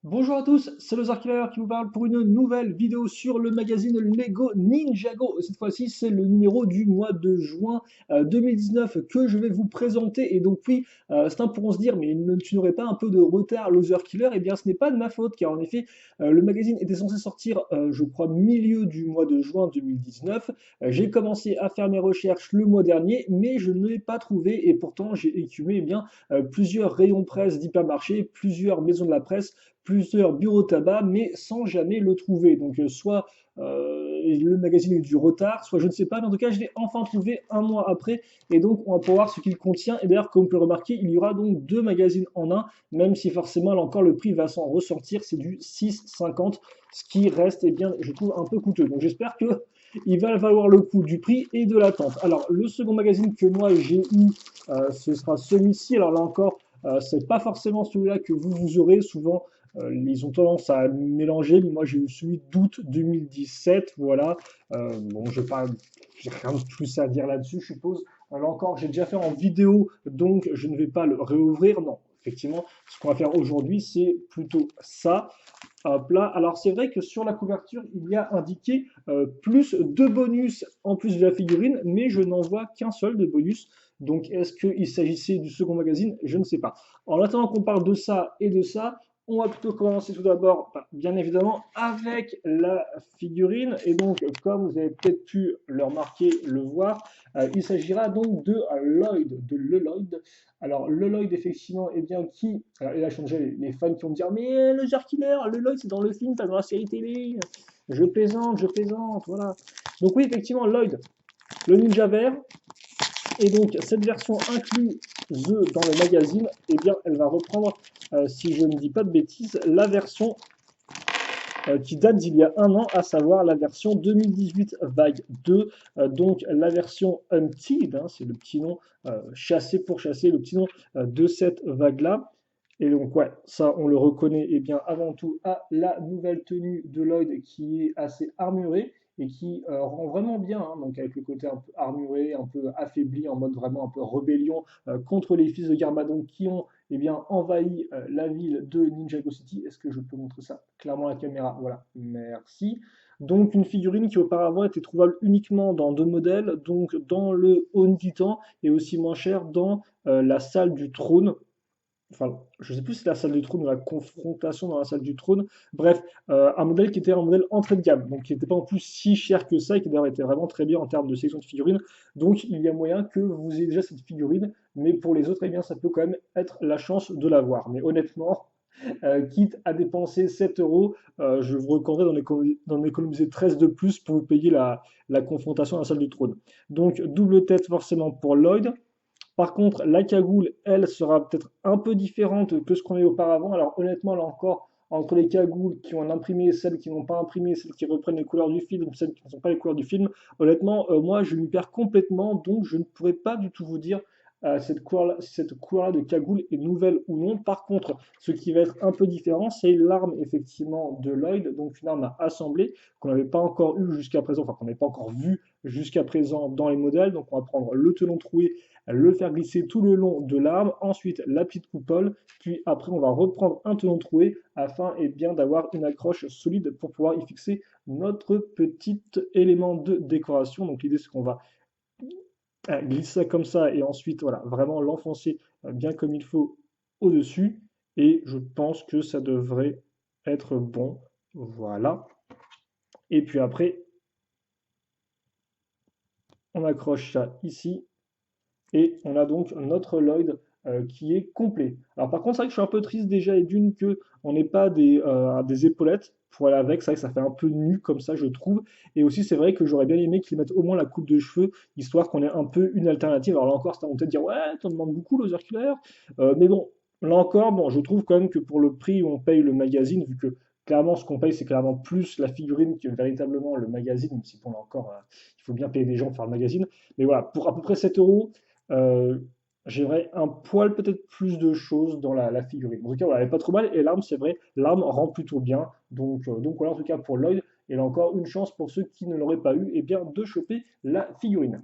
Bonjour à tous, c'est le Killer qui vous parle pour une nouvelle vidéo sur le magazine Lego Ninjago. Cette fois-ci, c'est le numéro du mois de juin 2019 que je vais vous présenter. Et donc oui, certains pourront se dire, mais tu n'aurais pas un peu de retard, Loser Killer? Eh bien, ce n'est pas de ma faute, car en effet, le magazine était censé sortir, je crois, milieu du mois de juin 2019. J'ai commencé à faire mes recherches le mois dernier, mais je ne l'ai pas trouvé. Et pourtant, j'ai écumé plusieurs rayons presse d'hypermarché, plusieurs maisons de la presse, plusieurs bureaux tabac, mais sans jamais le trouver. Donc soit le magazine a eu du retard, soit je ne sais pas, mais en tout cas je l'ai enfin trouvé un mois après, et donc on va pouvoir voir ce qu'il contient. Et d'ailleurs, comme on peut le remarquer, il y aura donc deux magazines en un, même si forcément là encore le prix va s'en ressortir, c'est du 6,50, ce qui reste, eh bien, je trouve un peu coûteux. Donc j'espère que il va valoir le coup du prix et de l'attente. Alors le second magazine que moi j'ai eu, ce sera celui-ci. Alors là encore, c'est pas forcément celui-là que vous aurez souvent. Ils ont tendance à mélanger, mais moi j'ai eu celui d'août 2017, voilà. Bon, j'ai rien de plus à dire là-dessus, je suppose. Là encore, j'ai déjà fait en vidéo, donc je ne vais pas le réouvrir. Non, effectivement, ce qu'on va faire aujourd'hui, c'est plutôt ça. Hop là. Alors c'est vrai que sur la couverture, il y a indiqué plus de bonus en plus de la figurine, mais je n'en vois qu'un seul de bonus. Donc est-ce qu'il s'agissait du second magazine? Je ne sais pas. En attendant qu'on parle de ça et de ça, on va plutôt commencer tout d'abord, bien évidemment, avec la figurine. Et donc, comme vous avez peut-être pu le remarquer, le voir, il s'agira donc de Lloyd, de le Lloyd. Alors, le Lloyd, effectivement, eh bien, qui. Alors, et là, je suis déjà les fans qui vont me dire, mais le Jar Killer, le Lloyd, c'est dans le film, pas dans la série télé. Je plaisante, voilà. Donc, oui, effectivement, Lloyd, le ninja vert, et donc, cette version incluse dans le magazine, eh bien, elle va reprendre, si je ne dis pas de bêtises, la version qui date d'il y a un an, à savoir la version 2018 vague 2, donc la version Untied, hein, c'est le petit nom chassé pour chasser, le petit nom de cette vague-là. Et donc ouais, ça on le reconnaît eh bien avant tout à la nouvelle tenue de Lloyd qui est assez armurée et qui rend vraiment bien, hein, donc avec le côté un peu armuré, un peu affaibli, en mode vraiment un peu rébellion contre les fils de Garmadon qui ont eh bien, envahi la ville de Ninjago City. Est-ce que je peux montrer ça clairement à la caméra? Voilà, merci. Donc une figurine qui auparavant était trouvable uniquement dans deux modèles, donc dans le Oni Titan et aussi moins cher dans la salle du trône. Enfin, je ne sais plus si c'est la salle du trône ou la confrontation dans la salle du trône. Bref, un modèle qui était un modèle entrée de gamme, donc qui n'était pas en plus si cher que ça, et qui d'ailleurs était vraiment très bien en termes de sélection de figurines. Donc il y a moyen que vous ayez déjà cette figurine, mais pour les autres, eh bien, ça peut quand même être la chance de l'avoir. Mais honnêtement, quitte à dépenser 7 euros, je vous recommanderais d'en économiser 13 de plus pour vous payer la confrontation à la salle du trône. Donc double tête forcément pour Lloyd. Par contre, la cagoule, elle, sera peut-être un peu différente que ce qu'on a eu auparavant. Alors honnêtement, là encore, entre les cagoules qui ont imprimé, celles qui n'ont pas imprimé, celles qui reprennent les couleurs du film, celles qui ne sont pas les couleurs du film, honnêtement, moi, je m'y perds complètement, donc je ne pourrais pas du tout vous dire cette couleur-là de cagoule est nouvelle ou non. Par contre, ce qui va être un peu différent, c'est l'arme effectivement de Lloyd, donc une arme à assembler qu'on n'avait pas encore eu jusqu'à présent, enfin qu'on n'avait pas encore vu jusqu'à présent dans les modèles. Donc on va prendre le telon troué, le faire glisser tout le long de l'arme, ensuite la petite coupole, puis après on va reprendre un telon troué afin bien d'avoir une accroche solide pour pouvoir y fixer notre petit élément de décoration. Donc l'idée c'est qu'on va glisser ça comme ça et ensuite voilà, vraiment l'enfoncer bien comme il faut au-dessus et je pense que ça devrait être bon. Voilà. Et puis après, on accroche ça ici et on a donc notre Lloyd qui est complet. Alors par contre, c'est vrai que je suis un peu triste déjà et d'une que on n'ait pas des épaulettes pour aller avec. C'est vrai que ça fait un peu nu comme ça, je trouve. Et aussi, c'est vrai que j'aurais bien aimé qu'ils mettent au moins la coupe de cheveux, histoire qu'on ait un peu une alternative. Alors là encore, c'est on peut dire, ouais, t'en demandes beaucoup, Loser Killer. Mais bon, là encore, bon, je trouve quand même que pour le prix où on paye le magazine, vu que clairement, ce qu'on paye, c'est clairement plus la figurine que véritablement le magazine, même si bon, là encore, il faut bien payer des gens pour faire le magazine. Mais voilà, pour à peu près 7 euros, euh, j'aimerais un poil peut-être plus de choses dans la figurine. En tout cas, voilà, elle est pas trop mal. Et l'arme, c'est vrai, l'arme rend plutôt bien. Donc voilà, en tout cas pour Lloyd. Et là encore, une chance pour ceux qui ne l'auraient pas eu, et bien de choper la figurine.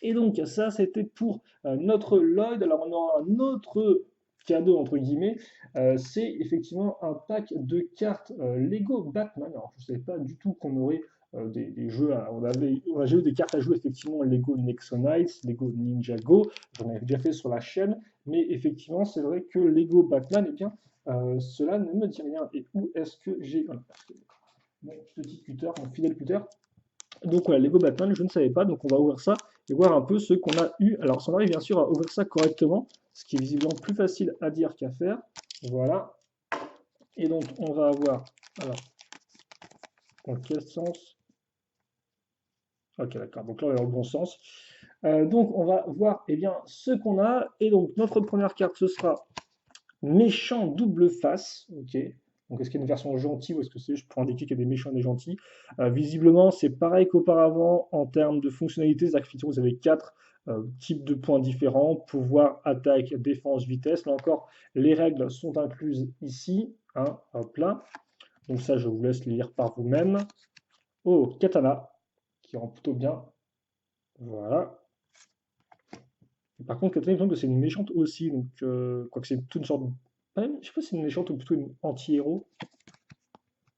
Et donc ça, c'était pour notre Lloyd. Alors on aura un autre cadeau entre guillemets, c'est effectivement un pack de cartes Lego Batman. Alors je ne savais pas du tout qu'on aurait des jeux, on a déjà eu des cartes à jouer effectivement Lego Nexonites, Lego Ninjago, j'en avais déjà fait sur la chaîne, mais effectivement c'est vrai que Lego Batman, eh bien cela ne me dit rien. Et où est-ce que j'ai voilà, mon petit cutter, mon fidèle cutter? Donc voilà, Lego Batman, je ne savais pas, donc on va ouvrir ça et voir un peu ce qu'on a eu. Alors, si on arrive bien sûr à ouvrir ça correctement, ce qui est visiblement plus facile à dire qu'à faire. Voilà. Et donc, on va avoir, alors, dans quel sens? Ok, d'accord, donc là, on est dans le bon sens. Donc, on va voir, eh bien, ce qu'on a. Et donc, notre première carte, ce sera méchant double face. Ok. Donc, est-ce qu'il y a une version gentille ou est-ce que c'est juste pour indiquer qu'il y a des méchants et des gentils? Visiblement, c'est pareil qu'auparavant en termes de fonctionnalités. C'est-à-dire que vous avez quatre types de points différents, pouvoir, attaque, défense, vitesse. Là encore, les règles sont incluses ici. Hein, hop là. Donc ça, je vous laisse lire par vous-même. Oh, katana, qui rend plutôt bien. Voilà. Par contre, katana, il me semble que c'est une méchante aussi. Donc, quoique c'est toute une sorte. Je sais pas si c'est une méchante ou plutôt une anti-héros.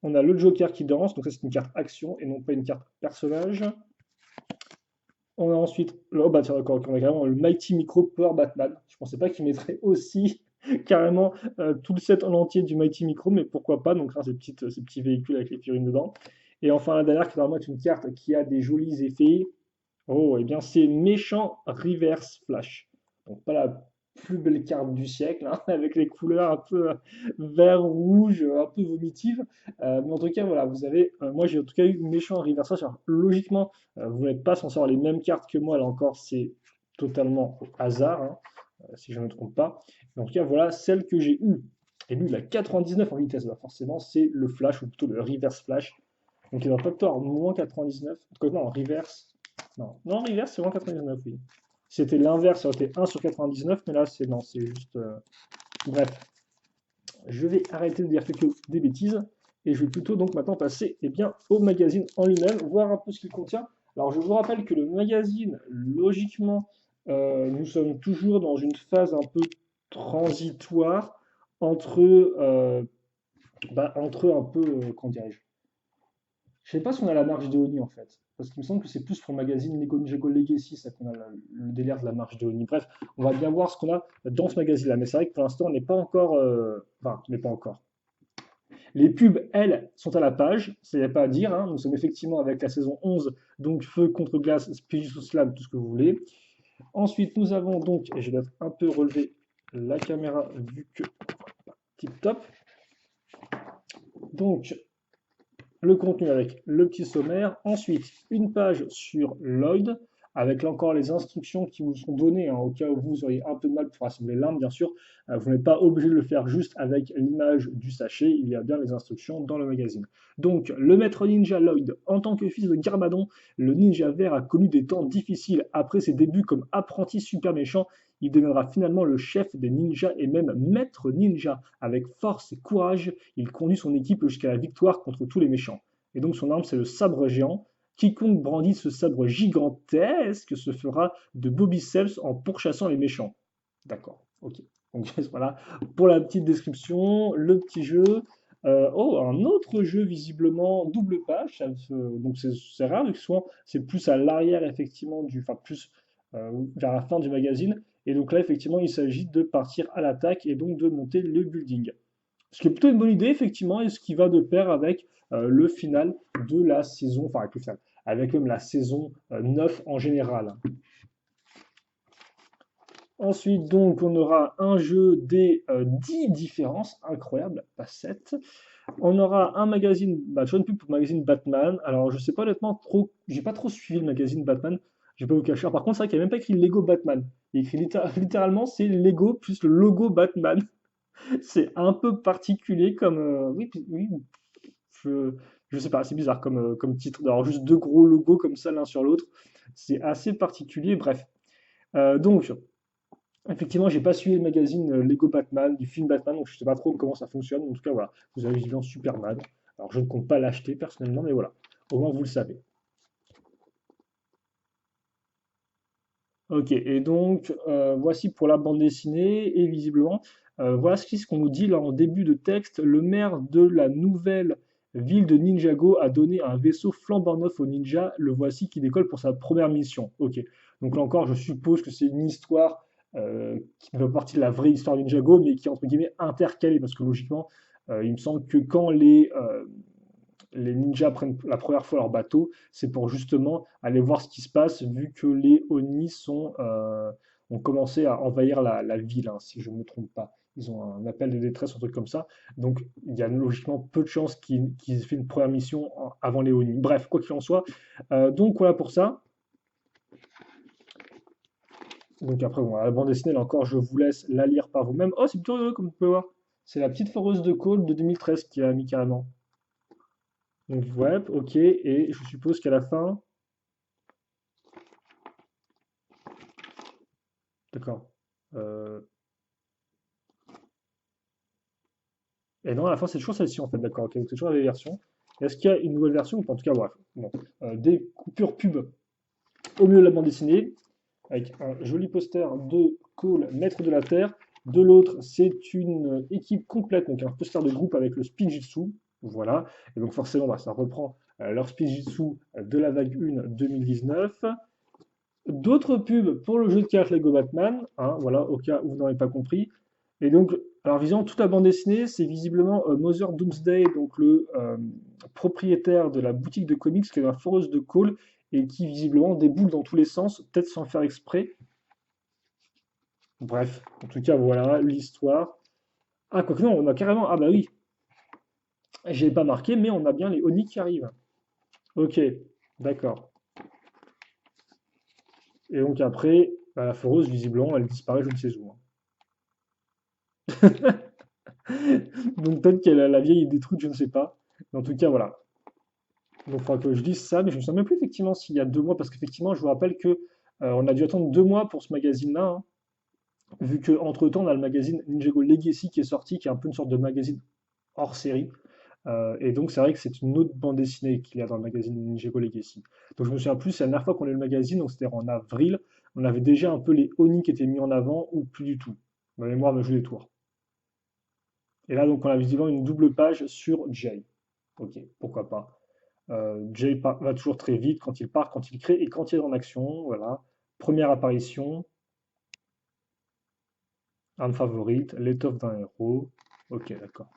On a le Joker qui danse, donc ça c'est une carte action et non pas une carte personnage. On a ensuite, oh bah tiens d'accord, on a carrément le Mighty Micro Power Batman. Je pensais pas qu'il mettrait aussi carrément tout le set en entier du Mighty Micro, mais pourquoi pas, donc hein, ces petits véhicules avec les figurines dedans. Et enfin la dernière qui normalement est une carte qui a des jolis effets. Oh, et bien c'est méchant Reverse Flash. Donc pas la plus belle carte du siècle, hein, avec les couleurs un peu vert, rouge, un peu vomitives. Mais en tout cas, voilà, vous avez, moi j'ai en tout cas eu méchant Reverse Flash. Alors, logiquement, vous n'êtes pas censé avoir les mêmes cartes que moi, là encore, c'est totalement au hasard, hein, si je ne me trompe pas. Mais en tout cas, voilà celle que j'ai eue. Et lui, il a 99 en vitesse, bah, forcément, c'est le Flash, ou plutôt le Reverse Flash. Donc il va pas tort, moins 99. En tout cas, non, en reverse. Non, non, en reverse, c'est moins 99, oui. Si c'était l'inverse, ça aurait été 1 sur 99, mais là, c'est non, c'est juste. Bref, je vais arrêter de dire des bêtises et je vais plutôt donc maintenant passer eh bien, au magazine en lui-même, voir un peu ce qu'il contient. Alors, je vous rappelle que le magazine, logiquement, nous sommes toujours dans une phase un peu transitoire entre, entre un peu, comment dirais-je, je sais pas si on a la marge de Oni en fait, parce qu'il me semble que c'est plus pour le magazine Lego Ninjago Legacy ça qu'on a le délire de la marge de Oni. Bref, on va bien voir ce qu'on a dans ce magazine-là, mais c'est vrai que pour l'instant on n'est pas encore, enfin, on n'est pas encore. Les pubs, elles, sont à la page, ça n'y a pas à dire, hein. Nous sommes effectivement avec la saison 11, donc feu contre glace, Spiritus Slam, tout ce que vous voulez. Ensuite, nous avons donc, et je vais un peu relever la caméra vu que tip top. Donc, le contenu avec le petit sommaire. Ensuite, une page sur Lloyd, avec là encore les instructions qui vous sont données, hein, au cas où vous auriez un peu de mal pour assembler l'arme, bien sûr. Vous n'êtes pas obligé de le faire juste avec l'image du sachet, il y a bien les instructions dans le magazine. Donc, le maître ninja Lloyd, en tant que fils de Garmadon, le ninja vert a connu des temps difficiles. Après ses débuts comme apprenti super méchant, il deviendra finalement le chef des ninjas et même maître ninja. Avec force et courage, il conduit son équipe jusqu'à la victoire contre tous les méchants. Et donc son arme, c'est le sabre géant. Quiconque brandit ce sabre gigantesque se fera de beaux biceps en pourchassant les méchants. D'accord, ok. Donc voilà, pour la petite description, le petit jeu. Oh, un autre jeu visiblement double page. Donc c'est rare, vu que souvent c'est plus à l'arrière effectivement enfin plus vers la fin du magazine. Et donc là effectivement il s'agit de partir à l'attaque et donc de monter le building. Ce qui est plutôt une bonne idée, effectivement, et ce qui va de pair avec le final de la saison, enfin avec le final, avec même la saison 9 en général. Ensuite, donc, on aura un jeu des 10 différences, incroyable, pas 7. On aura un magazine, John Pub pour le magazine Batman. Alors, je sais pas honnêtement trop, j'ai pas trop suivi le magazine Batman, je vais pas vous cacher. Alors, par contre, c'est vrai qu'il n'y a même pas écrit Lego Batman. Il est écrit littéralement, c'est Lego plus le logo Batman. C'est un peu particulier comme. Oui, oui, je, je sais pas, c'est bizarre comme titre. D'avoir juste deux gros logos comme ça l'un sur l'autre. C'est assez particulier, bref. Donc, effectivement, j'ai pas suivi le magazine Lego Batman, du film Batman, donc je sais pas trop comment ça fonctionne. En tout cas, voilà, vous avez évidemment Superman. Alors, je ne compte pas l'acheter personnellement, mais voilà, au moins vous le savez. Ok, et donc voici pour la bande dessinée, et visiblement, Voilà ce qu'on nous dit là en début de texte. Le maire de la nouvelle ville de Ninjago a donné un vaisseau flambant neuf au ninja. Le voici qui décolle pour sa première mission. Ok. Donc là encore, je suppose que c'est une histoire qui ne fait pas partie de la vraie histoire de Ninjago, mais qui est entre guillemets intercalée. Parce que logiquement, il me semble que quand les ninjas prennent la première fois leur bateau, c'est pour justement aller voir ce qui se passe, vu que les Oni ont commencé à envahir la ville, hein, si je ne me trompe pas. Ils ont un appel de détresse, un truc comme ça. Donc, il y a logiquement peu de chances qu'ils aient fait une première mission avant les Oni. Bref, quoi qu'il en soit. Donc, voilà pour ça. Donc, après, bon, la bande dessinée, là encore, je vous laisse la lire par vous-même. Oh, c'est plutôt rigolo, comme vous pouvez voir. C'est la petite foreuse de Cole de 2013 qui a mis carrément. Donc, web, ok. Et je suppose qu'à la fin. D'accord. Euh, Et non, à la fin, c'est toujours celle-ci, en fait, d'accord. Ok, donc c'est toujours la vieille version. Est-ce qu'il y a une nouvelle version ou pas? En tout cas, bref. Bon. Des coupures pub au milieu de la bande dessinée, avec un joli poster de Cole, maître de la Terre. De l'autre, c'est une équipe complète, donc un poster de groupe avec le Spinjitzu. Voilà. Et donc forcément, bah, ça reprend leur Spinjitzu de la vague 1 2019. D'autres pubs pour le jeu de cartes Lego Batman, hein, voilà, au cas où vous n'aurez pas compris. Et donc, alors visant toute la bande dessinée, c'est visiblement Mother Doomsday, donc le propriétaire de la boutique de comics qui est dans la foreuse de Cole et qui visiblement déboule dans tous les sens, peut-être sans faire exprès. Bref, en tout cas, voilà l'histoire. Ah, quoique non, on a carrément. Ah bah oui, j'ai pas marqué, mais on a bien les Oni qui arrivent. Ok, d'accord. Et donc après, bah, la foreuse, visiblement, elle disparaît, je ne sais où, hein. Donc peut-être que la vieille est détruite, je ne sais pas. Mais en tout cas, voilà. Donc il faudra que je dise ça, mais je ne me souviens même plus effectivement s'il y a 2 mois, parce qu'effectivement, je vous rappelle que on a dû attendre 2 mois pour ce magazine-là, hein, vu qu'entre-temps, on a le magazine Ninjago Legacy qui est sorti, qui est un peu une sorte de magazine hors série. Et donc c'est vrai que c'est une autre bande dessinée qu'il y a dans le magazine Ninjago Legacy. Donc je me souviens plus, c'est la dernière fois qu'on a eu le magazine, donc c'était en avril, on avait déjà un peu les Oni qui étaient mis en avant, ou plus du tout. Ma mémoire me joue des tours. Et là, donc, on a visiblement une double page sur Jay. Ok, pourquoi pas. Jay va toujours très vite quand il part, quand il crée et quand il est en action. Voilà. Première apparition, arme favorite, l'étoffe d'un héros. Ok, d'accord.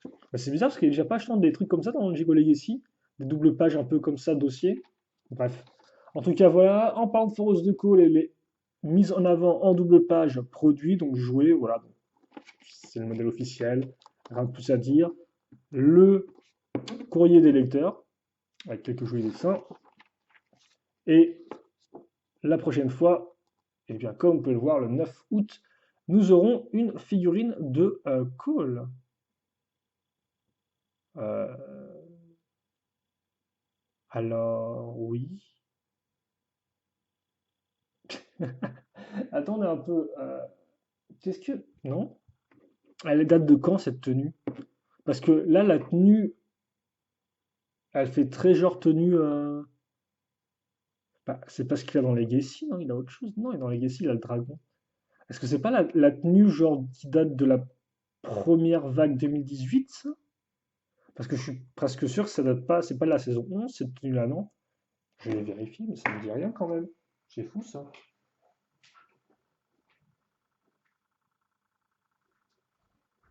Bah, c'est bizarre parce qu'il n'y a déjà pas acheté des trucs comme ça dans le Jigo Legacy. Des doubles pages un peu comme ça, dossier. Bref. En tout cas, voilà. En parlant de Force de Call, elle est mise en avant en double page produit, donc joué. Voilà. C'est le modèle officiel. Rien de plus à dire. Le courrier des lecteurs, avec quelques jolis dessins. Et la prochaine fois, eh bien, comme vous pouvez le voir, le 9 août, nous aurons une figurine de Cole. Euh, alors, oui. Attendez un peu. Qu'est-ce que. Non? Elle date de quand cette tenue? Parce que là, la tenue, elle fait très genre tenue. Bah, c'est parce qu'il a dans Legacy, non? Il a autre chose. Non, il est dans Legacy, il a le dragon. Est-ce que c'est pas la tenue genre qui date de la première vague 2018, ça? Parce que je suis presque sûr que ça date pas, c'est pas de la saison 11, cette tenue-là, non? Je vais vérifier, mais ça me dit rien quand même. C'est fou ça.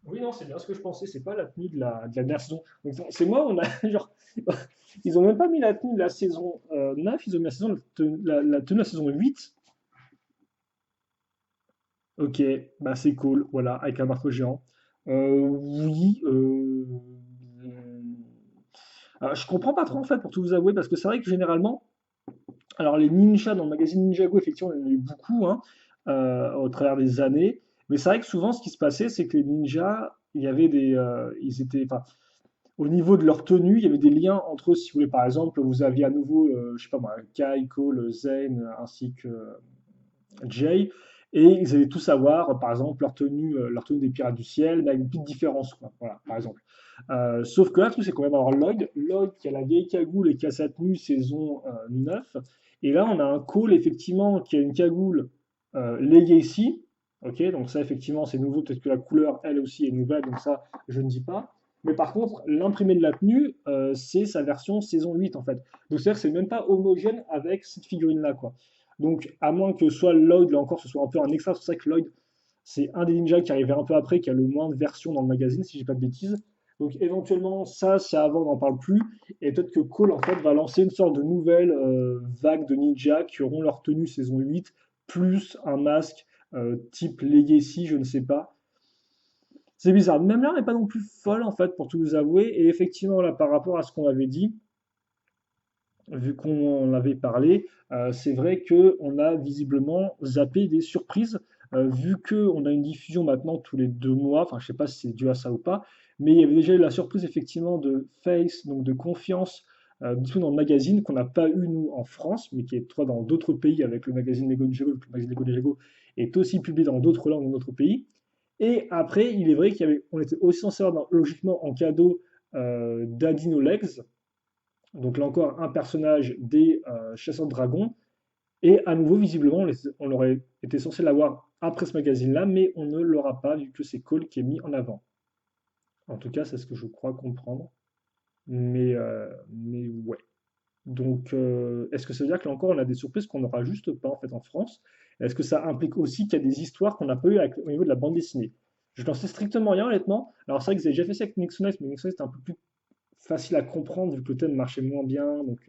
Oui, non, c'est bien ce que je pensais, c'est pas la tenue de la dernière saison. Donc, c'est moi, on a genre. Ils ont même pas mis la tenue de la saison 9, ils ont mis la tenue de la saison 8. Ok, bah c'est cool, voilà, avec un marteau géant. Oui, je comprends pas trop en fait, pour tout vous avouer, parce que c'est vrai que généralement, alors les ninjas dans le magazine Ninjago, effectivement, il y en a eu beaucoup, hein, au travers des années. Mais c'est vrai que souvent, ce qui se passait, c'est que les ninjas, il y avait ils étaient, enfin, au niveau de leur tenue, il y avait des liens entre eux. Si vous voulez, par exemple, vous aviez à nouveau, je sais pas moi, Kai, Cole, Zane, ainsi que Jay, et ils allaient tous avoir, par exemple, leur tenue des Pirates du Ciel, mais avec une petite différence, quoi. Voilà, par exemple. Sauf que là, le truc, c'est qu'on va avoir Lloyd qui a la vieille cagoule et qui a sa tenue saison 9. Et là, on a un Cole, effectivement, qui a une cagoule Legacy, Ok, donc ça effectivement c'est nouveau, peut-être que la couleur elle aussi est nouvelle, donc ça je ne dis pas. Mais par contre, l'imprimé de la tenue, c'est sa version saison 8 en fait. Donc c'est-à-dire que c'est même pas homogène avec cette figurine-là, quoi. Donc à moins que soit Lloyd, là encore, ce soit un peu un extra, c'est ça que Lloyd, c'est un des ninjas qui arrivait un peu après, qui a le moins de versions dans le magazine, si j'ai pas de bêtises. Donc éventuellement, ça, c'est avant, on n'en parle plus. Et peut-être que Cole, en fait, va lancer une sorte de nouvelle vague de ninjas qui auront leur tenue saison 8, plus un masque type Legacy, je ne sais pas. C'est bizarre. Même là, on n'est pas non plus folle, en fait, pour tout vous avouer. Et effectivement, là, par rapport à ce qu'on avait dit, vu qu'on en avait parlé, c'est vrai qu'on a visiblement zappé des surprises, vu qu'on a une diffusion maintenant tous les 2 mois, enfin je sais pas si c'est dû à ça ou pas, mais il y avait déjà eu la surprise effectivement de Face, donc de Confiance, disponible dans le magazine, qu'on n'a pas eu nous en France, mais qui est toi dans d'autres pays avec le magazine Lego Ninjago, vu que le magazine Lego Ninjago est aussi publié dans d'autres langues dans d'autres pays. Et après, il est vrai on était aussi censé avoir logiquement en cadeau Dadino Legs, donc là encore, un personnage des Chasseurs de Dragons. Et à nouveau, visiblement, on aurait été censé l'avoir après ce magazine-là, mais on ne l'aura pas vu que c'est Cole qui est mis en avant. En tout cas, c'est ce que je crois comprendre. Mais ouais. Donc, est-ce que ça veut dire que là encore, on a des surprises qu'on n'aura juste pas en fait en France? Est-ce que ça implique aussi qu'il y a des histoires qu'on n'a pas eues au niveau de la bande dessinée? Je n'en sais strictement rien, honnêtement. Alors, c'est vrai que vous avez déjà fait ça avec Nixon X, mais Nixon X, c'était un peu plus facile à comprendre vu que le thème marchait moins bien. Donc,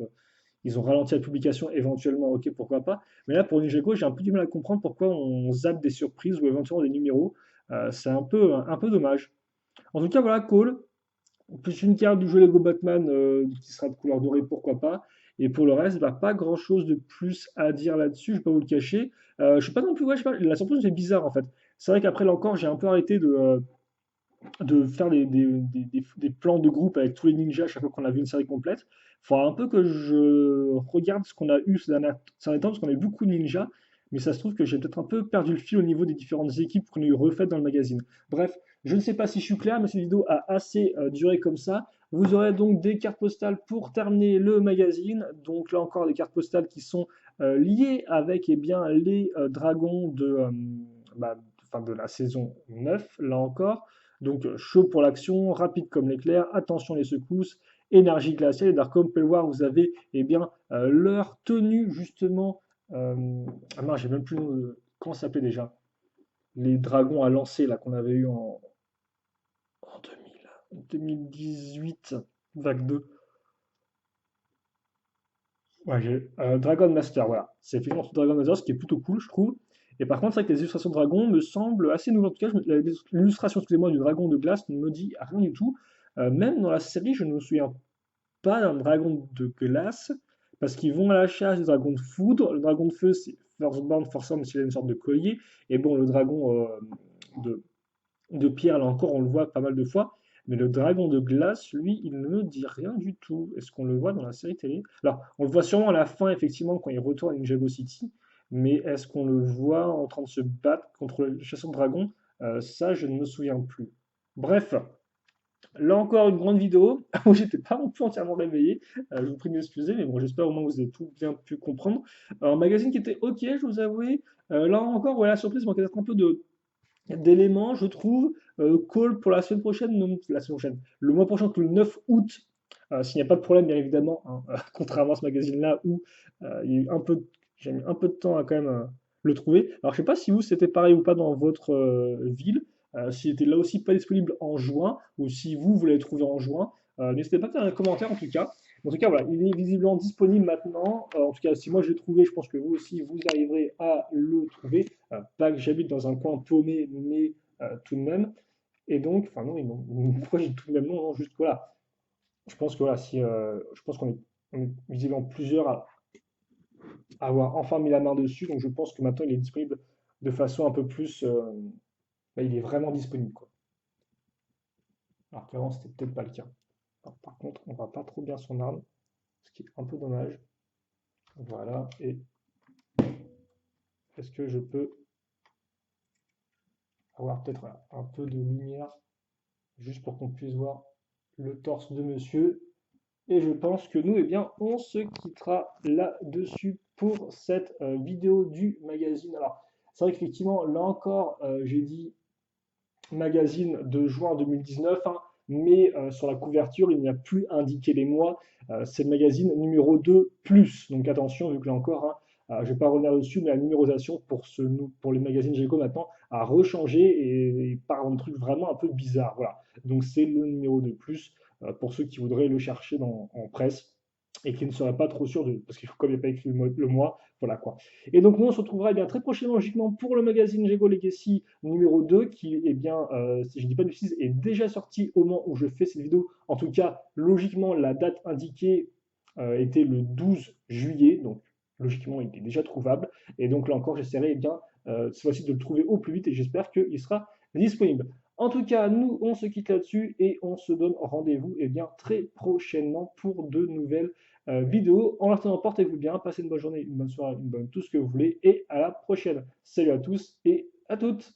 ils ont ralenti la publication éventuellement, ok, pourquoi pas. Mais là, pour Ninjago, j'ai un peu du mal à comprendre pourquoi on zappe des surprises ou éventuellement des numéros. C'est un peu dommage. En tout cas, voilà, Cole. Plus une carte du jeu Lego Batman qui sera de couleur dorée, pourquoi pas. Et pour le reste, bah, pas grand chose de plus à dire là-dessus, je vais pas vous le cacher. Je suis pas non plus, ouais, je sais pas, la surprise est bizarre en fait. C'est vrai qu'après là encore, j'ai un peu arrêté de faire des plans de groupe avec tous les ninjas à chaque fois qu'on a vu une série complète. Il faudra un peu que je regarde ce qu'on a eu ces derniers temps, parce qu'on a eu beaucoup de ninjas, mais ça se trouve que j'ai peut-être un peu perdu le fil au niveau des différentes équipes qu'on a eu refaites dans le magazine. Bref, je ne sais pas si je suis clair, mais cette vidéo a assez duré comme ça. Vous aurez donc des cartes postales pour terminer le magazine. Donc là encore, des cartes postales qui sont liées avec eh bien, les dragons bah, enfin, de la saison 9, là encore. Donc chaud pour l'action, rapide comme l'éclair, attention les secousses, énergie glaciale. Et Darkom peut le voir, vous avez eh bien, leur tenue justement. Ah non, j'ai même plus le nom comment ça s'appelait déjà? Les dragons à lancer là qu'on avait eu en 2018, vague 2. Ouais, Dragon Master, voilà. C'est effectivement ce Dragon Master, ce qui est plutôt cool, je trouve. Et par contre, c'est vrai que les illustrations de dragon me semblent assez nouvelles. En tout cas, l'illustration, excusez-moi, du dragon de glace ne me dit rien du tout. Même dans la série, je ne me souviens pas d'un dragon de glace, parce qu'ils vont à la chasse du dragon de foudre. Le dragon de feu, c'est Firstborn, forcément, c'est une sorte de collier. Et bon, le dragon de, de pierre, là encore, on le voit pas mal de fois. Mais le dragon de glace, lui, il ne me dit rien du tout. Est-ce qu'on le voit dans la série télé? Alors, on le voit sûrement à la fin, effectivement, quand il retourne à Ninjago City. Mais est-ce qu'on le voit en train de se battre contre le chasseur de dragons? Ça, je ne me souviens plus. Bref, là encore, une grande vidéo où j'étais pas non plus entièrement réveillé. Je vous prie de m'excuser, mais bon, j'espère au moins que vous avez tout bien pu comprendre. Un magazine qui était ok, je vous avoue. Là encore, voilà, la surprise manquait peut-être un peu d'éléments, je trouve. Call pour la semaine prochaine, non, la semaine prochaine, le mois prochain, que le 9 août, s'il n'y a pas de problème, bien évidemment, hein, contrairement à ce magazine-là où il y a eu j'ai mis un peu de temps à quand même le trouver. Alors, je sais pas si vous, c'était pareil ou pas dans votre ville, s'il était là aussi pas disponible en juin, ou si vous, vous l'avez trouvé en juin. N'hésitez pas à faire un commentaire en tout cas. En tout cas, voilà, il est visiblement disponible maintenant. En tout cas, si moi je l'ai trouvé, je pense que vous aussi, vous arriverez à le trouver. Pas que j'habite dans un coin paumé, mais tout de même. Et donc, enfin non, pourquoi j'ai tout de même non, non, juste voilà. Je pense que voilà, si, je pense on est visiblement plusieurs à avoir enfin mis la main dessus. Donc je pense que maintenant il est disponible de façon un peu plus, bah, il est vraiment disponible quoi. Alors qu'avant c'était peut-être pas le cas. Alors, par contre, on voit pas trop bien son arme, ce qui est un peu dommage. Voilà. Et est-ce que je peux avoir peut-être voilà, un peu de lumière juste pour qu'on puisse voir le torse de monsieur. Et je pense que nous, eh bien, on se quittera là-dessus pour cette vidéo du magazine. Alors, C'est vrai qu'effectivement, là encore, j'ai dit magazine de juin 2019, hein, mais sur la couverture, il n'y a plus indiqué les mois. C'est le magazine numéro 2 plus. Donc attention, vu que là encore, hein, je ne vais pas revenir dessus, mais la numérisation pour les magazines Gecko maintenant a rechangé et part un truc vraiment un peu bizarre. Voilà. Donc c'est le numéro 2 plus pour ceux qui voudraient le chercher en presse et qui ne seraient pas trop sûrs de. Parce qu'il faut comme il n'y a pas écrit le mois, voilà quoi. Et donc nous on se retrouvera eh bien, très prochainement logiquement pour le magazine Lego Legacy numéro 2 qui est bien, si je ne dis pas de bêtises, est déjà sorti au moment où je fais cette vidéo. En tout cas, logiquement, la date indiquée était le 12 juillet, donc logiquement il était déjà trouvable. Et donc là encore, j'essaierai eh bien, cette fois-ci de le trouver au plus vite et j'espère qu'il sera disponible. En tout cas, nous, on se quitte là-dessus et on se donne rendez-vous eh bien, très prochainement pour de nouvelles vidéos. En attendant, portez-vous bien, passez une bonne journée, une bonne soirée, une bonne tout ce que vous voulez et à la prochaine. Salut à tous et à toutes.